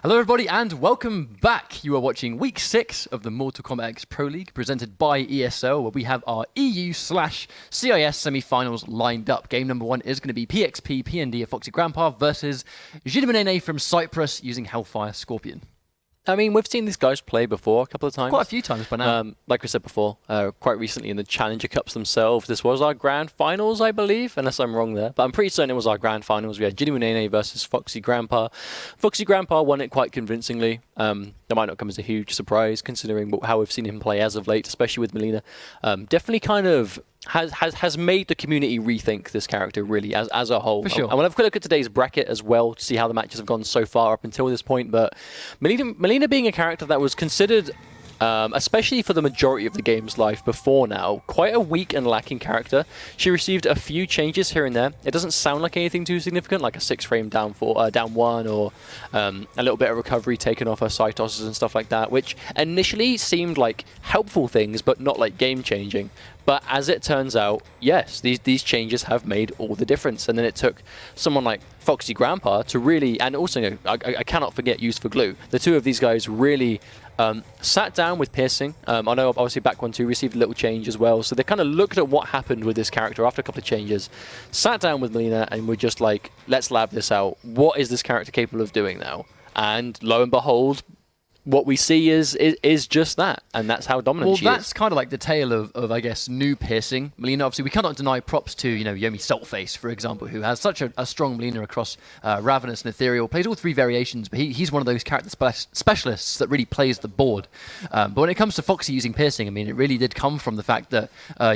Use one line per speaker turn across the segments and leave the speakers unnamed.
Hello everybody and welcome back. You are watching week 6 of the Mortal Kombat X Pro League presented by ESL, where we have our EU/CIS semi-finals lined up. Game number 1 is going to be PXP PND F0xyGrampa versus Jinamounainai from Cyprus using Hellfire Scorpion.
I mean, we've seen these guys play before a couple of times.
Quite a few times by now.
Like we said before, quite recently in the Challenger Cups themselves. This was our grand finals, I believe, unless I'm wrong there. But I'm pretty certain it was our grand finals. We had Jinamounainai versus F0xyGrampa. F0xyGrampa won it quite convincingly. That might not come as a huge surprise, considering how we've seen him play as of late, especially with Melina. Definitely kind of has made the community rethink this character really as a whole.
For sure.
I want to have a quick look at today's bracket as well to see how the matches have gone so far up until this point. But Melina being a character that was considered, especially for the majority of the game's life before now, quite a weak and lacking character. She received a few changes here and there. It doesn't sound like anything too significant, like a 6-frame down 1, or a little bit of recovery taken off her side tosses and stuff like that, which initially seemed like helpful things, but not like game-changing. But as it turns out, yes, these changes have made all the difference. And then it took someone like F0xyGrampa to really, and also I cannot forget Use for Glue. The two of these guys really sat down with Piercing. I know obviously Back 1-2 received a little change as well. So they kind of looked at what happened with this character after a couple of changes, sat down with Melina and were just like, let's lab this out. What is this character capable of doing now? And lo and behold, what we see is just that, and that's how dominant she is.
Well, that's kind of like the tale of I guess, new Piercing. Melina, obviously, we cannot deny props to, Yomi Saltface, for example, who has such a strong Melina across Ravenous and Ethereal, plays all 3 variations, but he's one of those character specialists that really plays the board. But when it comes to Foxy using Piercing, I mean, it really did come from the fact that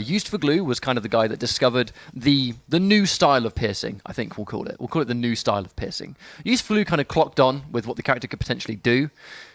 Used for Glue was kind of the guy that discovered the new style of Piercing, I think we'll call it. We'll call it the new style of Piercing. Used for Glue kind of clocked on with what the character could potentially do.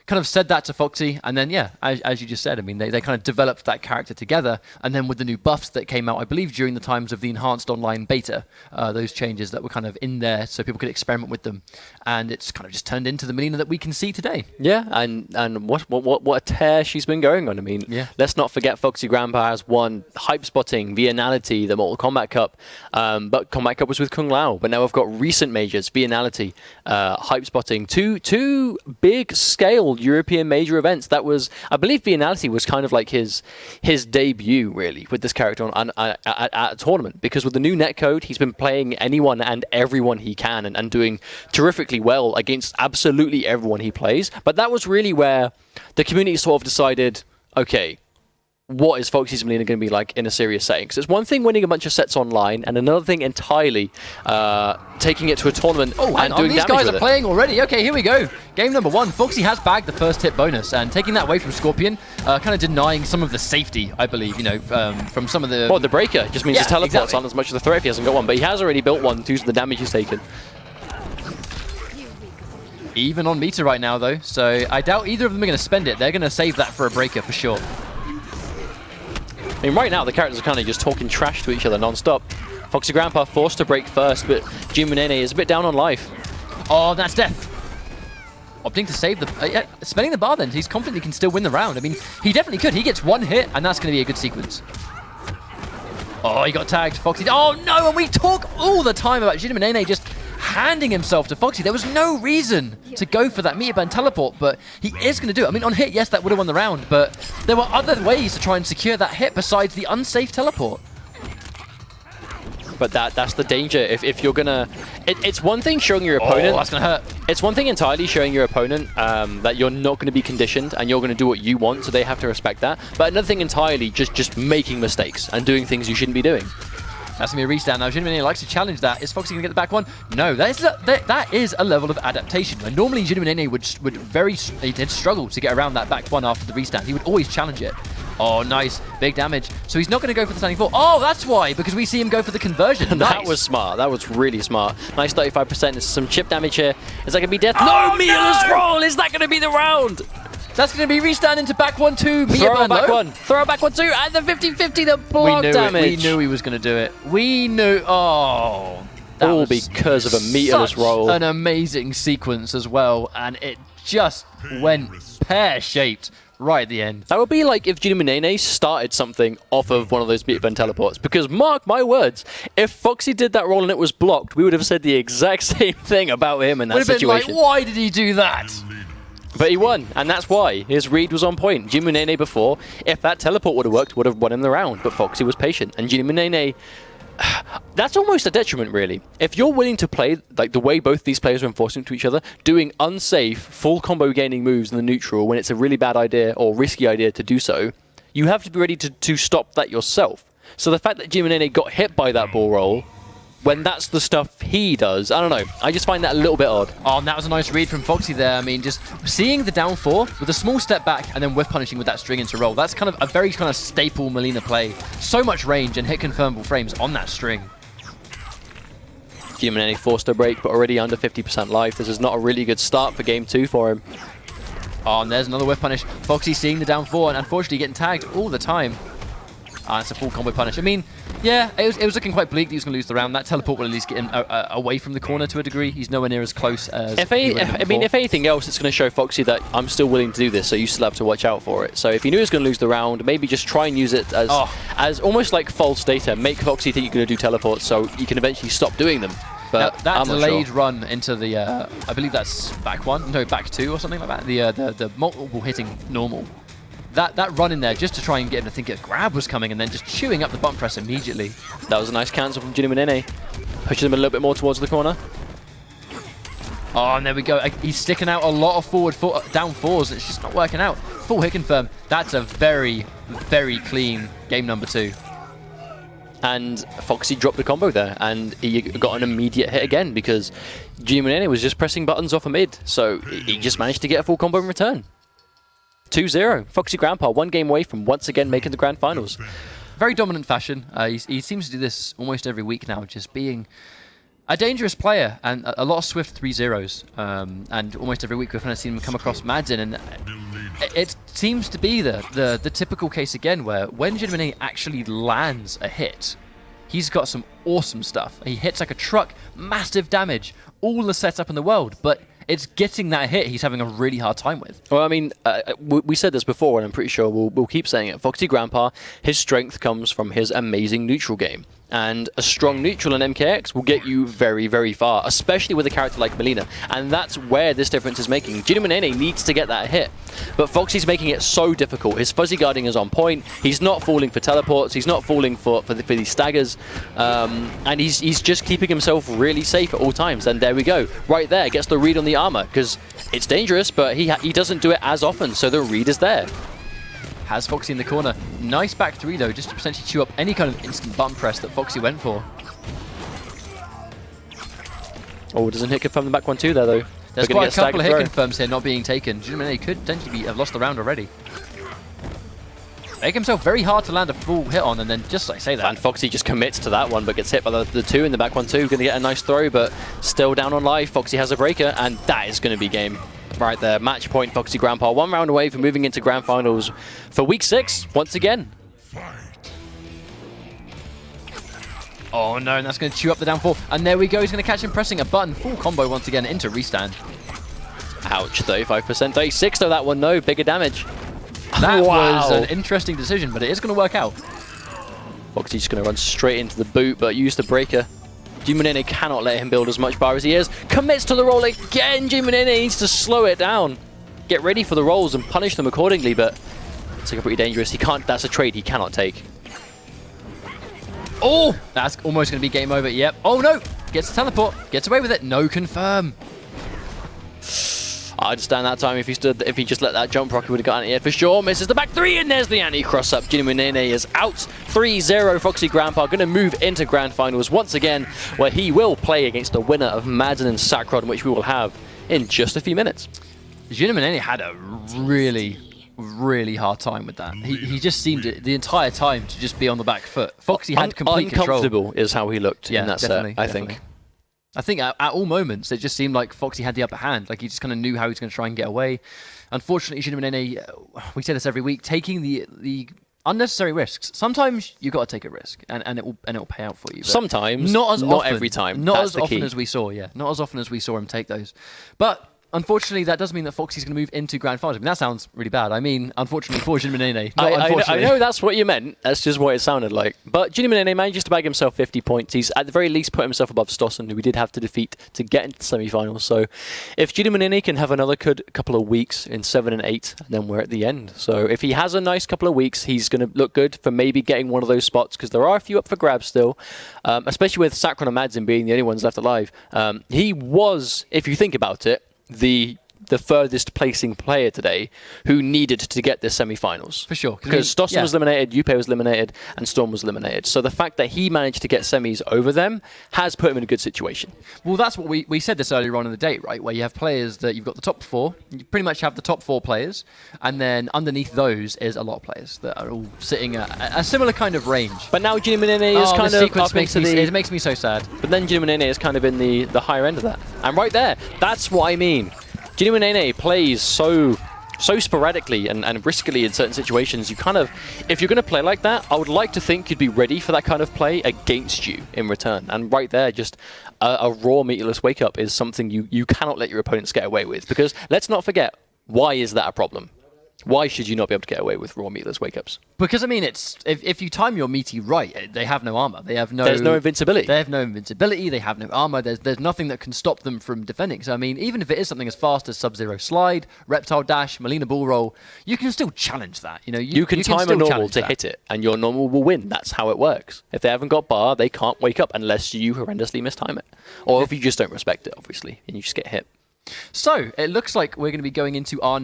Kind of said that to Foxy, and then, yeah, as you just said, I mean, they kind of developed that character together, and then with the new buffs that came out, I believe, during the times of the enhanced online beta, those changes that were kind of in there so people could experiment with them, and it's kind of just turned into the Melina that we can see today.
Yeah, and what a tear she's been going on. I mean, yeah. Let's not forget F0xyGrampa has won Hype Spotting, Vianality, the Mortal Kombat Cup, but Kombat Cup was with Kung Lao, but now we've got recent majors, Vianality, Hype Spotting, two big scale European major events. That was, I believe, Vianality was kind of like his debut really with this character at a tournament, because with the new netcode he's been playing anyone and everyone he can and doing terrifically well against absolutely everyone he plays. But that was really where the community sort of decided, okay, what is Foxy's Melina going to be like in a serious setting? Because it's one thing winning a bunch of sets online, and another thing entirely taking it to a tournament and doing
these
damage
guys
with
are playing already. Okay, here we go. Game number 1. Foxy has bagged the first hit bonus, and taking that away from Scorpion, kind of denying some of the safety, I believe, from some of the...
Well, the breaker just means his teleports aren't as much of a threat if he hasn't got one, but he has already built one due to the damage he's taken.
Even on meter right now, though, so I doubt either of them are going to spend it. They're going to save that for a breaker for sure.
I mean, right now, the characters are kind of just talking trash to each other non-stop. F0xyGrampa forced to break first, but Jinamounainai is a bit down on life.
Oh, that's death. Opting to save the... spending the bar then. He's confident he can still win the round. I mean, he definitely could. He gets one hit, and that's going to be a good sequence. Oh, he got tagged. Foxy... Oh, no, and we talk all the time about Jinamounainai just handing himself to Foxy. There was no reason to go for that meter burn teleport, but he is going to do it. I mean, on hit, yes, that would have won the round, but there were other ways to try and secure that hit besides the unsafe teleport.
But that's the danger. If you're gonna, it's one thing showing your opponent.
Oh, that's gonna hurt.
It's one thing entirely showing your opponent that you're not going to be conditioned and you're going to do what you want, so they have to respect that. But another thing entirely, just making mistakes and doing things you shouldn't be doing.
That's going to be a restand now. Jinamounainai likes to challenge that. Is Foxy going to get the back one? No, that is a level of adaptation. And normally Jinamounainai he did struggle to get around that back one after the restand. He would always challenge it. Oh, nice. Big damage. So he's not going to go for the standing 4. Oh, that's why, because we see him go for the conversion. Nice.
That was smart. That was really smart. Nice 35%. There's some chip damage here. Is that going to be death? No, Mia's roll! Is that going to be the round?
That's going to be restand into back 1-2.
Throw back one. Throw back 1-2. And the 50-50, the block damage.
We knew he was going to do it. We knew. Oh.
All because of a meterless roll.
An amazing sequence as well. And it just went pear-shaped right at the end.
That would be like if Jinamounainai started something off of one of those meter burn teleports. Because mark my words, if Foxy did that roll and it was blocked, we would have said the exact same thing about him in that situation.
Would have been like, why did he do that?
But he won, and that's why. His read was on point. Jinamounainai before, if that teleport would have worked, would have won him the round. But F0xy was patient. And Jinamounainai, that's almost a detriment, really. If you're willing to play like the way both these players are enforcing to each other, doing unsafe, full combo gaining moves in the neutral when it's a really bad idea or risky idea to do so, you have to be ready to stop that yourself. So the fact that Jinamounainai got hit by that ball roll, when that's the stuff he does, I don't know. I just find that a little bit odd.
Oh, and that was a nice read from F0xy there. I mean, just seeing the down 4 with a small step back and then whiff punishing with that string into roll. That's kind of a very kind of staple Melina play. So much range and hit confirmable frames on that string.
Jinamounainai forced a break, but already under 50% life. This is not a really good start for game 2 for him.
Oh, and there's another whiff punish. F0xy seeing the down 4 and unfortunately getting tagged all the time. Ah, it's a full combo punish. I mean, yeah, it was looking quite bleak that he was going to lose the round. That teleport will at least get him away from the corner to a degree. He's nowhere near as close as
if anything else, it's going to show F0xy that I'm still willing to do this, so you still have to watch out for it. So if you knew he was going to lose the round, maybe just try and use it as almost like false data. Make F0xy think you're going to do teleports so you can eventually stop doing them. But
now, that delayed run into the, I believe that's back 1, no, back 2 or something like that. The multiple hitting normal. That run in there just to try and get him to think a grab was coming and then just chewing up the button press immediately.
That was a nice cancel from Jinamounainai. Pushes him a little bit more towards the corner.
Oh, and there we go. He's sticking out a lot of down 4s. It's just not working out. Full hit confirm. That's a very, very clean game number 2.
And F0xy dropped the combo there, and he got an immediate hit again because Jinamounainai was just pressing buttons off a mid. So he just managed to get a full combo in return. 2-0. F0xyGrampa, 1 game away from once again making the grand finals.
Very dominant fashion. He seems to do this almost every week now, just being a dangerous player and a lot of swift 3-0s. And almost every week we've kind of seen him come across Madsen, and it seems to be the typical case again where when Jinamounainai actually lands a hit, he's got some awesome stuff. He hits like a truck, massive damage, all the setup in the world, but it's getting that hit he's having a really hard time with.
Well, I mean, we said this before, and I'm pretty sure we'll keep saying it. F0xyGrampa, his strength comes from his amazing neutral game. And a strong neutral in MKX will get you very, very far, especially with a character like Melina. And that's where this difference is making. Jinamounainai needs to get that hit, but F0xy's making it so difficult. His fuzzy guarding is on point. He's not falling for teleports. He's not falling for these staggers. And he's just keeping himself really safe at all times. And there we go. Right there, gets the read on the armor, because it's dangerous, but he doesn't do it as often, so the read is there.
Has F0xy in the corner. Nice back 3 though, just to potentially chew up any kind of instant button press that F0xy went for.
Oh, doesn't hit confirm the back 1 too there though.
There's quite a couple of hit confirms here not being taken. Jinamounainai could potentially have lost the round already. Make himself very hard to land a full hit on, and then just like say that.
And F0xy just commits to that one, but gets hit by the 2 in the back 1 too. Going to get a nice throw, but still down on life. F0xy has a breaker, and that is going to be game. Right there, match point F0xyGrampa, 1 round away from moving into grand finals for week 6 once again.
Oh no, and that's going to chew up the down 4. And there we go, he's going to catch him pressing a button. Full combo once again into restand.
Ouch, 35%. 36 though, that one, no, bigger damage.
That was an interesting decision, but it is going to work out.
F0xy's just going to run straight into the boot, but use the breaker. Jinamounainai cannot let him build as much bar as he is. Commits to the roll again. Jinamounainai needs to slow it down. Get ready for the rolls and punish them accordingly, but it's looking pretty dangerous. He can't. That's a trade he cannot take.
Oh, that's almost going to be game over. Yep. Oh no, gets the teleport. Gets away with it. No confirm.
I understand that time if he just let that jump rock, he would have got anti-air for sure. Misses the back 3, and there's the anti-cross up. Jinamounainai is out. 3-0. F0xyGrampa going to move into grand finals once again, where he will play against the winner of Madsen and Sacrod, which we will have in just a few minutes.
Jinamounainai had a really, really hard time with that. He just seemed the entire time to just be on the back foot. F0xy had complete control.
Uncomfortable is how he looked in that set, I think.
I think at all moments, it just seemed like F0xy had the upper hand. Like he just kind of knew how he was going to try and get away. Unfortunately, Jinamounainai, we say this every week, taking the unnecessary risks. Sometimes you've got to take a risk, and it will pay out for you.
Sometimes,
not
every time.
Not as often as we saw. Yeah, not as often as we saw him take those. But unfortunately, that does mean that Foxy's going to move into Grand Finals. I mean, that sounds really bad. I mean, unfortunately for Jinamounainai.
I know that's what you meant. That's just what it sounded like. But Jinamounainai manages to bag himself 50 points. He's at the very least put himself above Stossen, who we did have to defeat to get into the semi-finals. So if Jinamounainai can have another good couple of weeks in 7 and 8, then we're at the end. So if he has a nice couple of weeks, he's going to look good for maybe getting one of those spots, because there are a few up for grabs still, especially with Sakron and Madzin being the only ones left alive. He was, if you think about it, the furthest placing player today who needed to get the semi-finals.
For sure.
Because Stossen was eliminated, Jupe was eliminated, and Storm was eliminated. So the fact that he managed to get semis over them has put him in a good situation.
Well, that's what we said this earlier on in the day, right? Where you have players that you've got the top 4. You pretty much have the top 4 players. And then underneath those is a lot of players that are all sitting at a similar kind of range.
But now Jinamounainai is kind of up into the...
It makes me so sad.
But then Jinamounainai is kind of in the higher end of that. And right there, that's what I mean. Jinamounainai plays so sporadically and riskily in certain situations. You kind of, if you're going to play like that, I would like to think you'd be ready for that kind of play against you in return. And right there, just a raw meatless wake up is something you cannot let your opponents get away with. Because let's not forget, why is that a problem? Why should you not be able to get away with raw meatless wake-ups?
Because, I mean, it's if you time your meaty right, they have no armor. There's
no invincibility.
They have no invincibility. They have no armor. There's nothing that can stop them from defending. So, I mean, even if it is something as fast as Sub-Zero Slide, Reptile Dash, Melina Bull Roll, you can still challenge that. You
can time a normal to hit it, and your normal will win. That's how it works. If they haven't got bar, they can't wake up unless you horrendously mistime it. Or if you just don't respect it, obviously, and you just get hit.
So, it looks like we're going to be going into our